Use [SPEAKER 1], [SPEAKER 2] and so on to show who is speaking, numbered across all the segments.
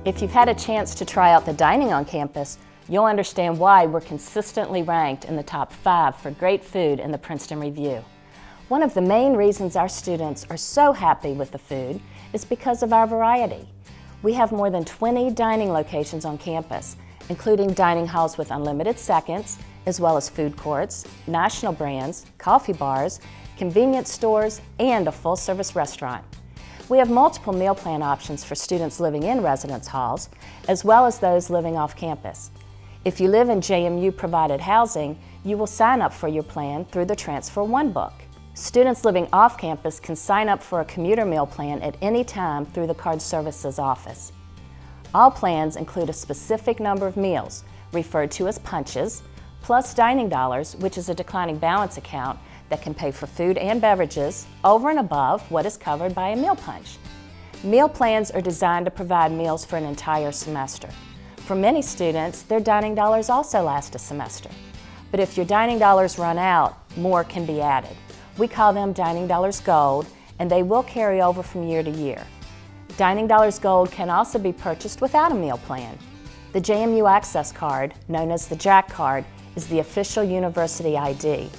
[SPEAKER 1] If you've had a chance to try out the dining on campus, you'll understand why we're consistently ranked in the top 5 for great food in the Princeton Review. One of the main reasons our students are so happy with the food is because of our variety. We have more than 20 dining locations on campus, including dining halls with unlimited seconds, as well as food courts, national brands, coffee bars, convenience stores, and a full-service restaurant. We have multiple meal plan options for students living in residence halls, as well as those living off campus. If you live in JMU provided housing, you will sign up for your plan through the Transfer One book. Students living off campus can sign up for a commuter meal plan at any time through the Card Services office. All plans include a specific number of meals, referred to as punches, plus dining dollars, which is a declining balance account that can pay for food and beverages over and above what is covered by a meal punch. Meal plans are designed to provide meals for an entire semester. For many students, their dining dollars also last a semester. But if your dining dollars run out, more can be added. We call them Dining Dollars Gold, and they will carry over from year to year. Dining Dollars Gold can also be purchased without a meal plan. The JMU Access Card, known as the Jack Card, is the official university ID.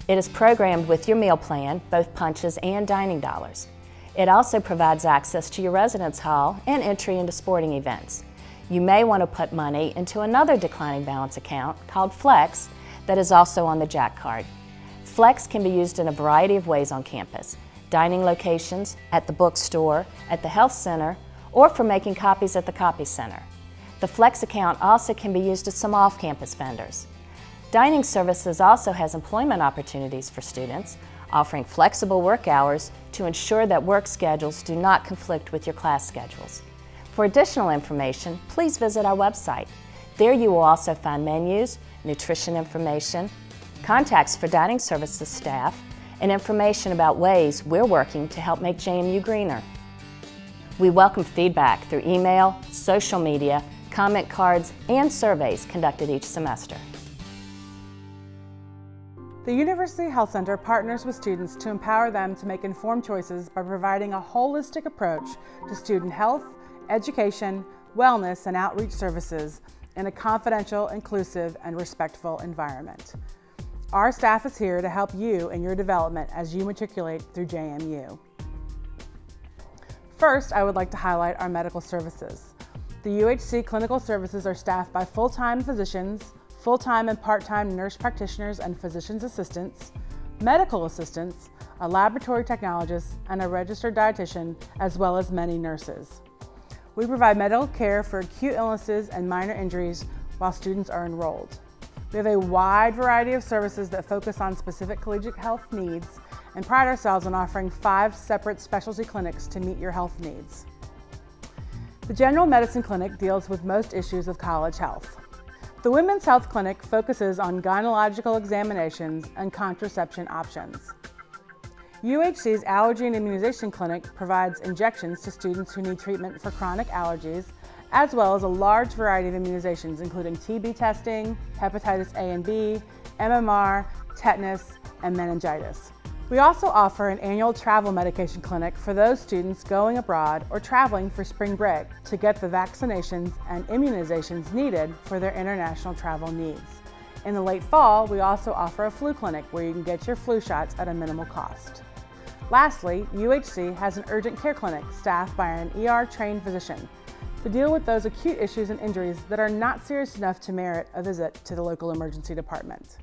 [SPEAKER 1] It is programmed with your meal plan, both punches and dining dollars. It also provides access to your residence hall and entry into sporting events. You may want to put money into another declining balance account called Flex that is also on the Jack Card. Flex can be used in a variety of ways on campus: dining locations, at the bookstore, at the health center, or for making copies at the copy center. The Flex account also can be used at some off-campus vendors. Dining Services also has employment opportunities for students, offering flexible work hours to ensure that work schedules do not conflict with your class schedules. For additional information, please visit our website. There you will also find menus, nutrition information, contacts for Dining Services staff, and information about ways we're working to help make JMU greener. We welcome feedback through email, social media, comment cards, and surveys conducted each semester.
[SPEAKER 2] The University Health Center partners with students to empower them to make informed choices by providing a holistic approach to student health, education, wellness, and outreach services in a confidential, inclusive, and respectful environment. Our staff is here to help you in your development as you matriculate through JMU. First, I would like to highlight our medical services. The UHC clinical services are staffed by full-time physicians, full-time and part-time nurse practitioners and physician's assistants, medical assistants, a laboratory technologist, and a registered dietitian, as well as many nurses. We provide medical care for acute illnesses and minor injuries while students are enrolled. We have a wide variety of services that focus on specific collegiate health needs and pride ourselves on offering 5 separate specialty clinics to meet your health needs. The General Medicine Clinic deals with most issues of college health. The Women's Health Clinic focuses on gynecological examinations and contraception options. UHC's Allergy and Immunization Clinic provides injections to students who need treatment for chronic allergies, as well as a large variety of immunizations, including TB testing, hepatitis A and B, MMR, tetanus, and meningitis. We also offer an annual travel medication clinic for those students going abroad or traveling for spring break to get the vaccinations and immunizations needed for their international travel needs. In the late fall, we also offer a flu clinic where you can get your flu shots at a minimal cost. Lastly, UHC has an urgent care clinic staffed by an ER-trained physician to deal with those acute issues and injuries that are not serious enough to merit a visit to the local emergency department.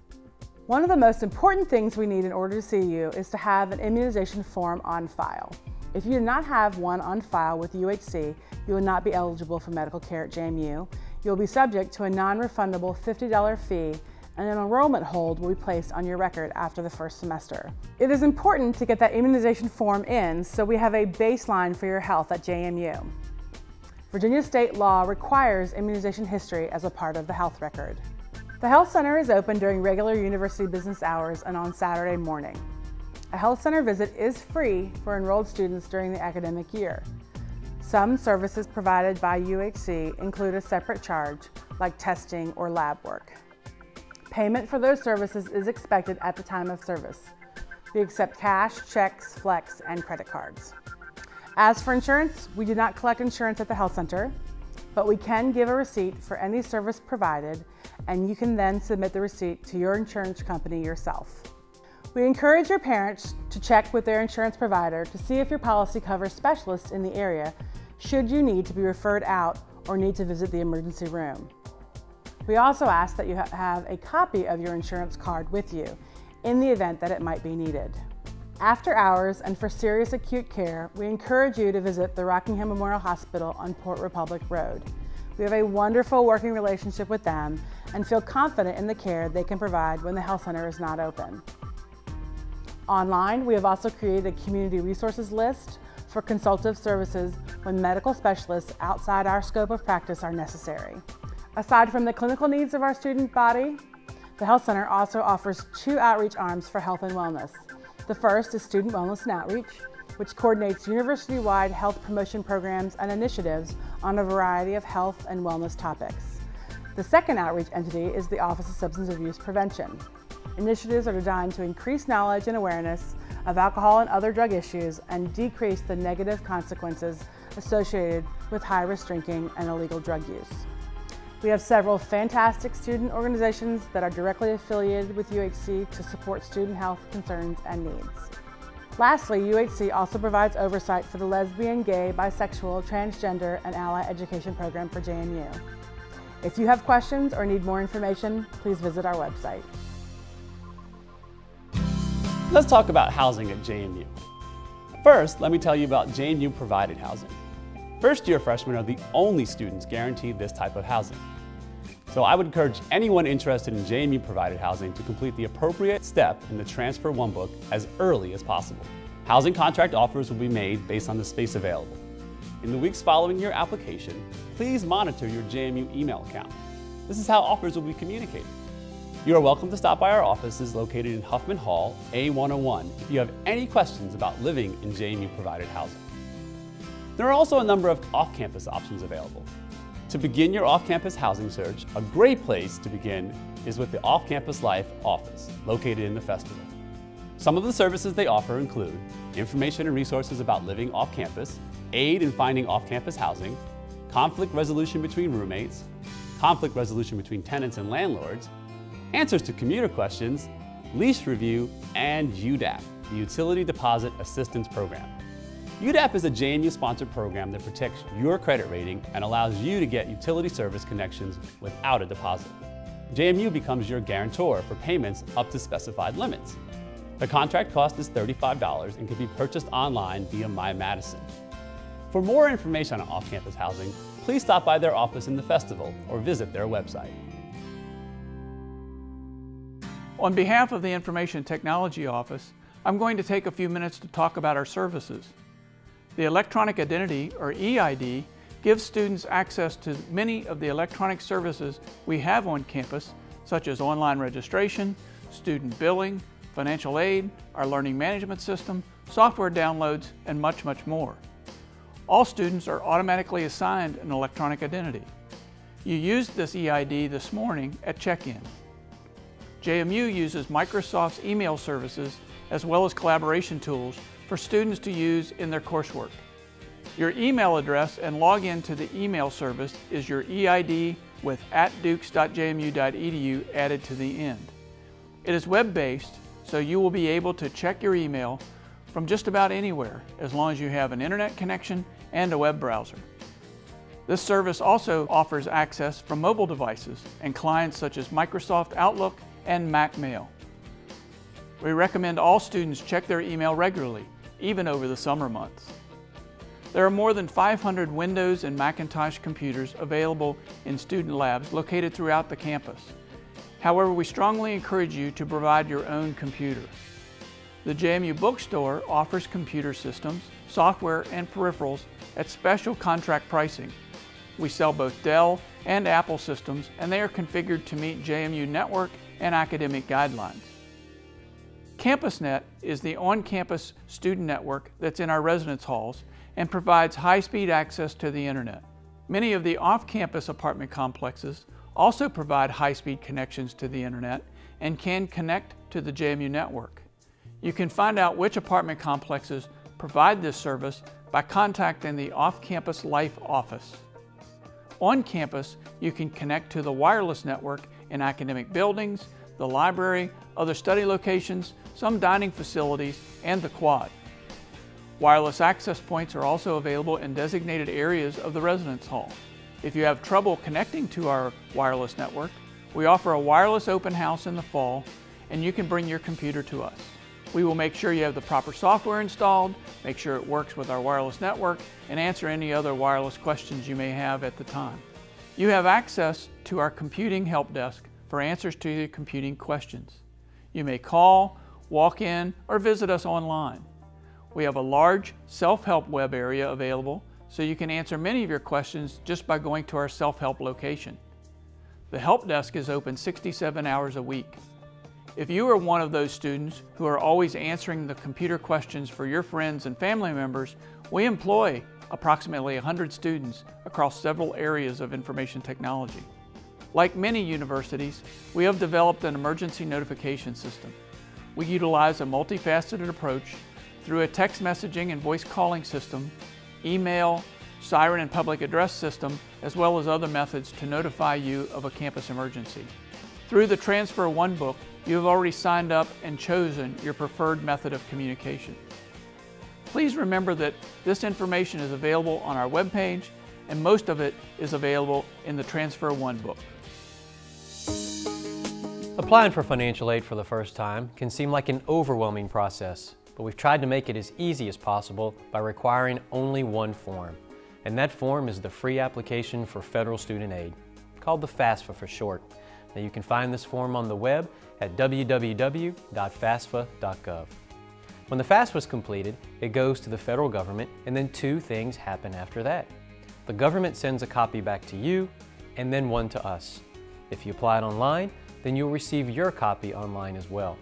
[SPEAKER 2] One of the most important things we need in order to see you is to have an immunization form on file. If you do not have one on file with UHC, you will not be eligible for medical care at JMU. You will be subject to a non-refundable $50 fee, and an enrollment hold will be placed on your record after the first semester. It is important to get that immunization form in so we have a baseline for your health at JMU. Virginia state law requires immunization history as a part of the health record. The Health Center is open during regular university business hours and on Saturday morning. A Health Center visit is free for enrolled students during the academic year. Some services provided by UHC include a separate charge, like testing or lab work. Payment for those services is expected at the time of service. We accept cash, checks, flex, and credit cards. As for insurance, we do not collect insurance at the Health Center. but we can give a receipt for any service provided, and you can then submit the receipt to your insurance company yourself. We encourage your parents to check with their insurance provider to see if your policy covers specialists in the area should you need to be referred out or need to visit the emergency room. We also ask that you have a copy of your insurance card with you in the event that it might be needed. After hours and for serious acute care, we encourage you to visit the Rockingham Memorial Hospital on Port Republic Road. We have a wonderful working relationship with them and feel confident in the care they can provide when the health center is not open. Online, we have also created a community resources list for consultative services when medical specialists outside our scope of practice are necessary. Aside from the clinical needs of our student body, the Health Center also offers 2 outreach arms for health and wellness. The first is Student Wellness and Outreach, which coordinates university-wide health promotion programs and initiatives on a variety of health and wellness topics. The second outreach entity is the Office of Substance Abuse Prevention. Initiatives are designed to increase knowledge and awareness of alcohol and other drug issues and decrease the negative consequences associated with high-risk drinking and illegal drug use. We have several fantastic student organizations that are directly affiliated with UHC to support student health concerns and needs. Lastly, UHC also provides oversight for the lesbian, gay, bisexual, transgender, and ally education program for JMU. If you have questions or need more information, please visit our website.
[SPEAKER 3] Let's talk about housing at JMU. First, let me tell you about JMU provided housing. First-year freshmen are the only students guaranteed this type of housing. So I would encourage anyone interested in JMU provided housing to complete the appropriate step in the Transfer 1 book as early as possible. Housing contract offers will be made based on the space available. In the weeks following your application, please monitor your JMU email account. This is how offers will be communicated. You are welcome to stop by our offices located in Huffman Hall, A101, if you have any questions about living in JMU provided housing. There are also a number of off-campus options available. To begin your off-campus housing search, a great place to begin is with the Off-Campus Life office, located in the festival. Some of the services they offer include information and resources about living off-campus, aid in finding off-campus housing, conflict resolution between roommates, conflict resolution between tenants and landlords, answers to commuter questions, lease review, and UDAP, the Utility Deposit Assistance Program. UDAP is a JMU-sponsored program that protects your credit rating and allows you to get utility service connections without a deposit. JMU becomes your guarantor for payments up to specified limits. The contract cost is $35 and can be purchased online via MyMadison. For more information on off-campus housing, please stop by their office in the festival or visit their website.
[SPEAKER 4] On behalf of the Information Technology Office, I'm going to take a few minutes to talk about our services. The Electronic Identity, or EID, gives students access to many of the electronic services we have on campus, such as online registration, student billing, financial aid, our learning management system, software downloads, and much, much more. All students are automatically assigned an electronic identity. You used this EID this morning at check-in. JMU uses Microsoft's email services as well as collaboration tools for students to use in their coursework. Your email address and login to the email service is your EID with @dukes.jmu.edu added to the end. It is web-based, so you will be able to check your email from just about anywhere as long as you have an internet connection and a web browser. This service also offers access from mobile devices and clients such as Microsoft Outlook and Mac Mail. We recommend all students check their email regularly, even over the summer months. There are more than 500 Windows and Macintosh computers available in student labs located throughout the campus. However, we strongly encourage you to provide your own computer. The JMU Bookstore offers computer systems, software, and peripherals at special contract pricing. We sell both Dell and Apple systems, and they are configured to meet JMU network and academic guidelines. CampusNet is the on-campus student network that's in our residence halls and provides high-speed access to the internet. Many of the off-campus apartment complexes also provide high-speed connections to the internet and can connect to the JMU network. You can find out which apartment complexes provide this service by contacting the Off-Campus Life office. On campus, you can connect to the wireless network in academic buildings, the library, other study locations, some dining facilities, and the quad. Wireless access points are also available in designated areas of the residence hall. If you have trouble connecting to our wireless network, we offer a wireless open house in the fall, and you can bring your computer to us. We will make sure you have the proper software installed, make sure it works with our wireless network, and answer any other wireless questions you may have at the time. You have access to our computing help desk for answers to your computing questions. You may call, walk in, or visit us online. We have a large self-help web area available, so you can answer many of your questions just by going to our self-help location. The help desk is open 67 hours a week. If you are one of those students who are always answering the computer questions for your friends and family members, we employ approximately 100 students across several areas of information technology. Like many universities, we have developed an emergency notification system. We utilize a multifaceted approach through a text messaging and voice calling system, email, siren and public address system, as well as other methods to notify you of a campus emergency. Through the Transfer One book, you have already signed up and chosen your preferred method of communication. Please remember that this information is available on our webpage, and most of it is available in the Transfer One book.
[SPEAKER 5] Applying for financial aid for the first time can seem like an overwhelming process, but we've tried to make it as easy as possible by requiring only one form. And that form is the free application for federal student aid, called the FAFSA for short. Now you can find this form on the web at www.fasfa.gov. When the FAFSA is completed, it goes to the federal government, and then two things happen after that. The government sends a copy back to you, and then one to us. If you apply it online, then you'll receive your copy online as well.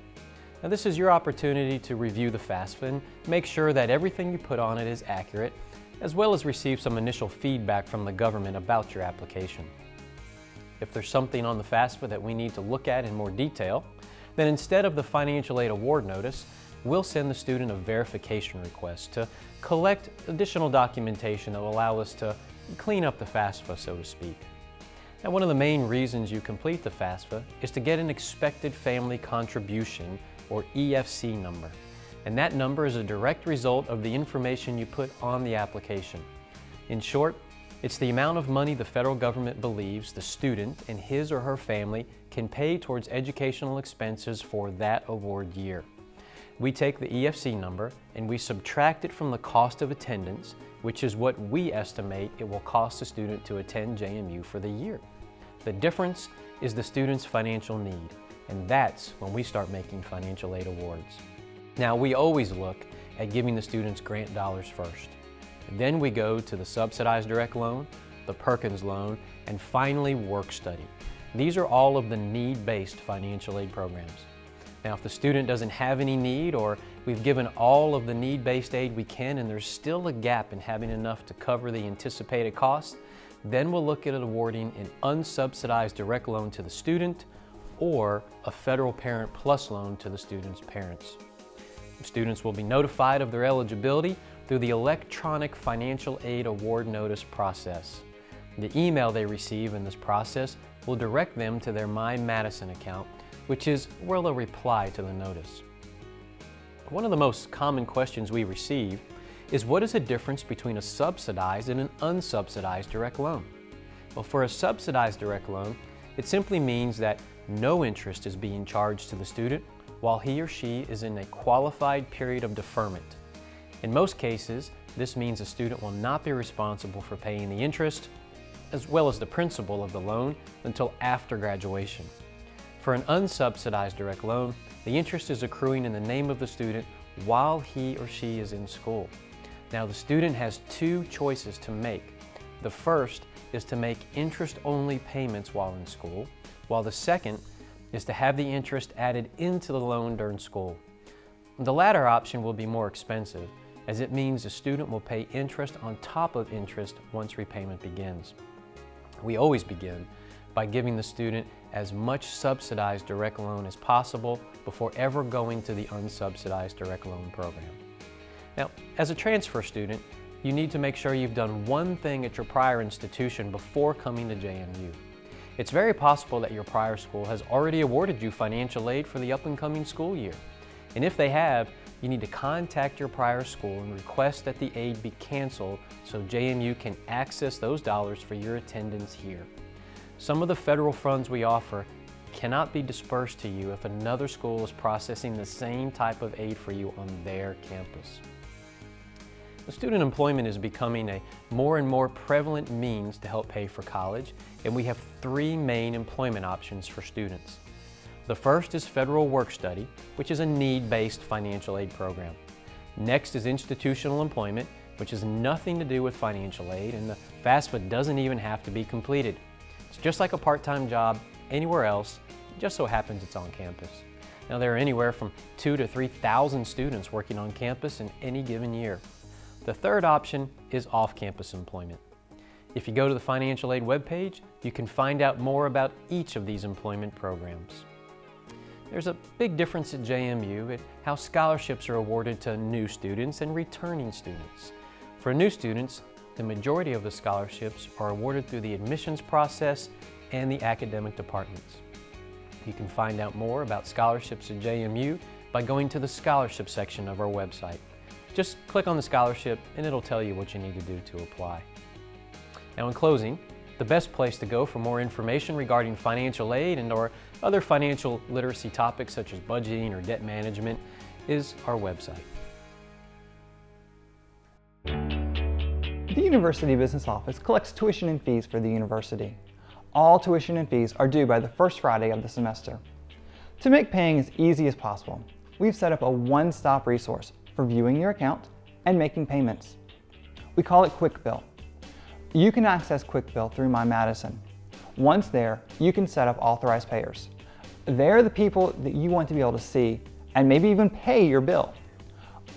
[SPEAKER 5] Now this is your opportunity to review the FAFSA and make sure that everything you put on it is accurate, as well as receive some initial feedback from the government about your application. If there's something on the FAFSA that we need to look at in more detail, then instead of the financial aid award notice, we'll send the student a verification request to collect additional documentation that will allow us to clean up the FAFSA, so to speak. Now, one of the main reasons you complete the FAFSA is to get an expected family contribution, or EFC number. And that number is a direct result of the information you put on the application. In short, it's the amount of money the federal government believes the student and his or her family can pay towards educational expenses for that award year. We take the EFC number and we subtract it from the cost of attendance, which is what we estimate it will cost a student to attend JMU for the year. The difference is the student's financial need, and that's when we start making financial aid awards. Now, we always look at giving the students grant dollars first. Then we go to the subsidized direct loan, the Perkins loan, and finally work study. These are all of the need-based financial aid programs. Now, if the student doesn't have any need, or we've given all of the need-based aid we can and there's still a gap in having enough to cover the anticipated costs, then we'll look at awarding an unsubsidized direct loan to the student or a federal Parent Plus loan to the student's parents. Students will be notified of their eligibility through the electronic financial aid award notice process. The email they receive in this process will direct them to their My Madison account, which is where they'll reply to the notice. One of the most common questions we receive is, what is the difference between a subsidized and an unsubsidized direct loan? Well, for a subsidized direct loan, it simply means that no interest is being charged to the student while he or she is in a qualified period of deferment. In most cases, this means a student will not be responsible for paying the interest as well as the principal of the loan until after graduation. For an unsubsidized direct loan, the interest is accruing in the name of the student while he or she is in school. Now, the student has two choices to make. The first is to make interest-only payments while in school, while the second is to have the interest added into the loan during school. The latter option will be more expensive, as it means the student will pay interest on top of interest once repayment begins. We always begin by giving the student as much subsidized direct loan as possible before ever going to the unsubsidized direct loan program. Now, as a transfer student, you need to make sure you've done one thing at your prior institution before coming to JMU. It's very possible that your prior school has already awarded you financial aid for the up-and-coming school year. And if they have, you need to contact your prior school and request that the aid be canceled so JMU can access those dollars for your attendance here. Some of the federal funds we offer cannot be dispersed to you if another school is processing the same type of aid for you on their campus. Student employment is becoming a more and more prevalent means to help pay for college, and we have three main employment options for students. The first is federal work-study, which is a need-based financial aid program. Next is institutional employment, which has nothing to do with financial aid, and the FAFSA doesn't even have to be completed. It's just like a part-time job anywhere else, it just so happens it's on campus. Now there are anywhere from 2,000 to 3,000 students working on campus in any given year. The third option is off-campus employment. If you go to the financial aid webpage, you can find out more about each of these employment programs. There's a big difference at JMU at how scholarships are awarded to new students and returning students. For new students, the majority of the scholarships are awarded through the admissions process and the academic departments. You can find out more about scholarships at JMU by going to the scholarship section of our website. Just click on the scholarship and it'll tell you what you need to do to apply. Now in closing, the best place to go for more information regarding financial aid and or other financial literacy topics such as budgeting or debt management is our website.
[SPEAKER 6] The University Business Office collects tuition and fees for the university. All tuition and fees are due by the first Friday of the semester. To make paying as easy as possible, we've set up a one-stop resource for viewing your account and making payments. We call it QuickBill. You can access QuickBill through My Madison. Once there, you can set up authorized payers. They're the people that you want to be able to see and maybe even pay your bill.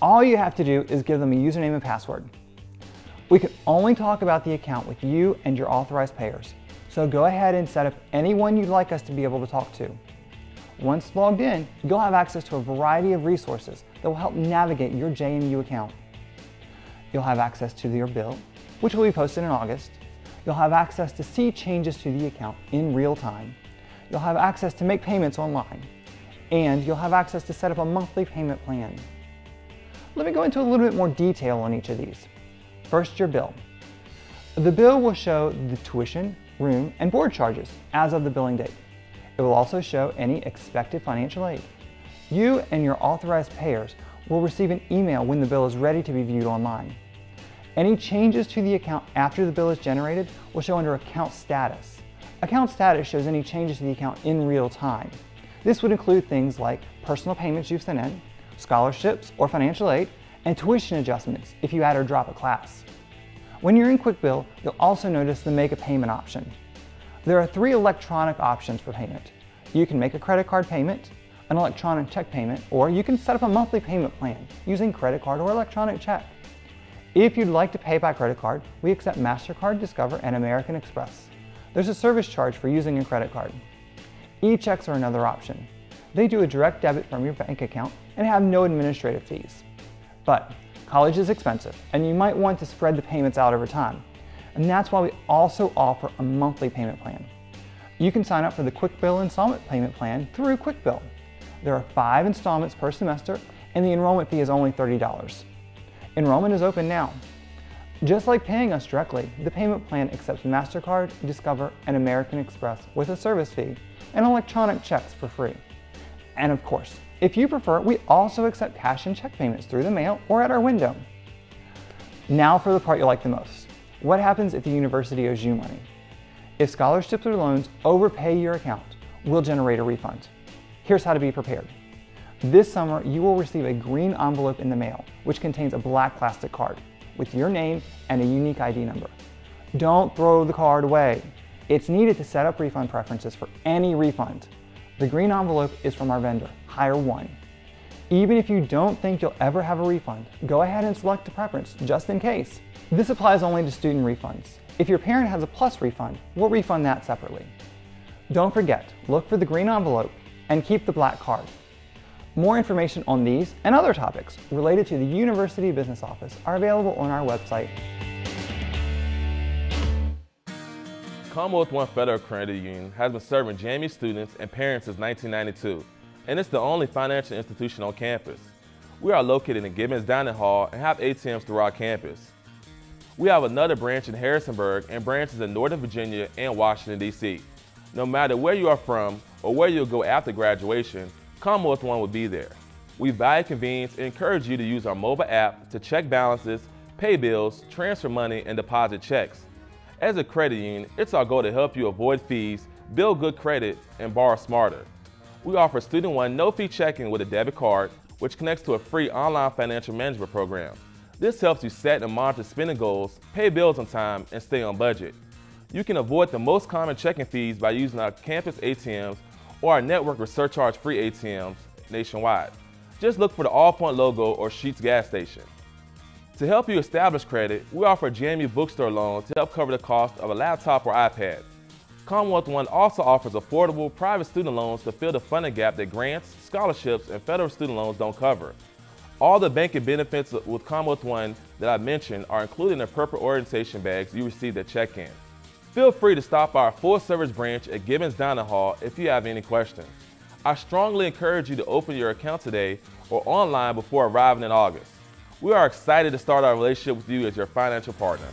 [SPEAKER 6] All you have to do is give them a username and password. We can only talk about the account with you and your authorized payers, so go ahead and set up anyone you'd like us to be able to talk to. Once logged in, you'll have access to a variety of resources that will help navigate your JMU account. You'll have access to your bill, which will be posted in August. You'll have access to see changes to the account in real time. You'll have access to make payments online. And you'll have access to set up a monthly payment plan. Let me go into a little bit more detail on each of these. First, your bill. The bill will show the tuition, room, and board charges as of the billing date. It will also show any expected financial aid. You and your authorized payers will receive an email when the bill is ready to be viewed online. Any changes to the account after the bill is generated will show under Account Status. Account Status shows any changes to the account in real time. This would include things like personal payments you've sent in, scholarships or financial aid, and tuition adjustments if you add or drop a class. When you're in QuickBill, you'll also notice the Make a Payment option. There are 3 electronic options for payment. You can make a credit card payment, an electronic check payment, or you can set up a monthly payment plan using credit card or electronic check. If you'd like to pay by credit card, we accept MasterCard, Discover, and American Express. There's a service charge for using your credit card. E-checks are another option. They do a direct debit from your bank account and have no administrative fees. But college is expensive, and you might want to spread the payments out over time. And that's why we also offer a monthly payment plan. You can sign up for the QuickBill installment payment plan through QuickBill. There are 5 installments per semester, and the enrollment fee is only $30. Enrollment is open now. Just like paying us directly, the payment plan accepts MasterCard, Discover, and American Express with a service fee, and electronic checks for free. And of course, if you prefer, we also accept cash and check payments through the mail or at our window. Now for the part you like the most. What happens if the university owes you money? If scholarships or loans overpay your account, we'll generate a refund. Here's how to be prepared. This summer, you will receive a green envelope in the mail, which contains a black plastic card with your name and a unique ID number. Don't throw the card away. It's needed to set up refund preferences for any refund. The green envelope is from our vendor, Hire One. Even if you don't think you'll ever have a refund, go ahead and select a preference just in case. This applies only to student refunds. If your parent has a plus refund, we'll refund that separately. Don't forget, look for the green envelope and keep the black card. More information on these and other topics related to the University Business Office are available on our website.
[SPEAKER 7] Commonwealth One Federal Credit Union has been serving JMU students and parents since 1992, and it's the only financial institution on campus. We are located in Gibbons Dining Hall and have ATMs throughout campus. We have another branch in Harrisonburg and branches in Northern Virginia and Washington, D.C. No matter where you are from or where you'll go after graduation, Commonwealth One will be there. We value convenience and encourage you to use our mobile app to check balances, pay bills, transfer money, and deposit checks. As a credit union, it's our goal to help you avoid fees, build good credit, and borrow smarter. We offer Student One no-fee checking with a debit card, which connects to a free online financial management program. This helps you set and monitor spending goals, pay bills on time, and stay on budget. You can avoid the most common checking fees by using our campus ATMs or our network of surcharge-free ATMs nationwide. Just look for the Allpoint logo or Sheetz gas station. To help you establish credit, we offer a JMU bookstore loan to help cover the cost of a laptop or iPad. Commonwealth One also offers affordable private student loans to fill the funding gap that grants, scholarships, and federal student loans don't cover. All the banking benefits with Commonwealth One that I mentioned are included in the purple orientation bags you received at check-in. Feel free to stop by our full-service branch at Gibbons Dining Hall if you have any questions. I strongly encourage you to open your account today or online before arriving in August. We are excited to start our relationship with you as your financial partner.